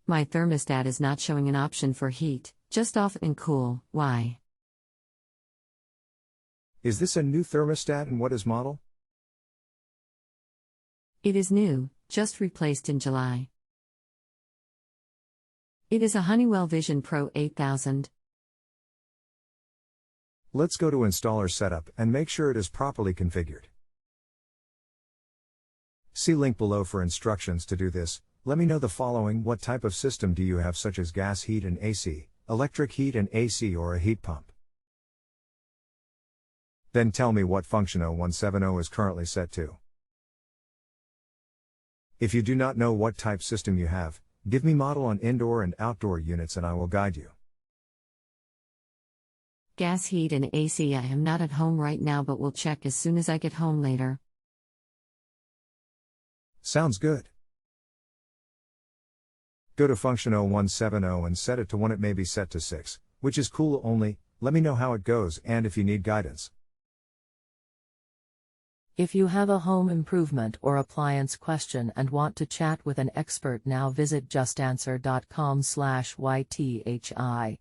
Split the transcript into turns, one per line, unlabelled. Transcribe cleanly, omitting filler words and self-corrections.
My thermostat is not showing an option for heat, just off and cool. Why?
Is this a new thermostat and what is model?
It is new, just replaced in July. It is a Honeywell Vision Pro 8000.
Let's go to Installer Setup and make sure it is properly configured. See link below for instructions to do this. Let me know the following: what type of system do you have, such as gas heat and AC, electric heat and AC, or a heat pump? Then tell me what function 0170 is currently set to. If you do not know what type system you have, give me model on indoor and outdoor units and I will guide you.
Gas heat and AC. I am not at home right now, but will check as soon as I get home later.
Sounds good. Go to function 0170 and set it to 1. It may be set to 6, which is cool only. Let me know how it goes and if you need guidance.
If you have a home improvement or appliance question and want to chat with an expert now, visit justanswer.com/YTHI.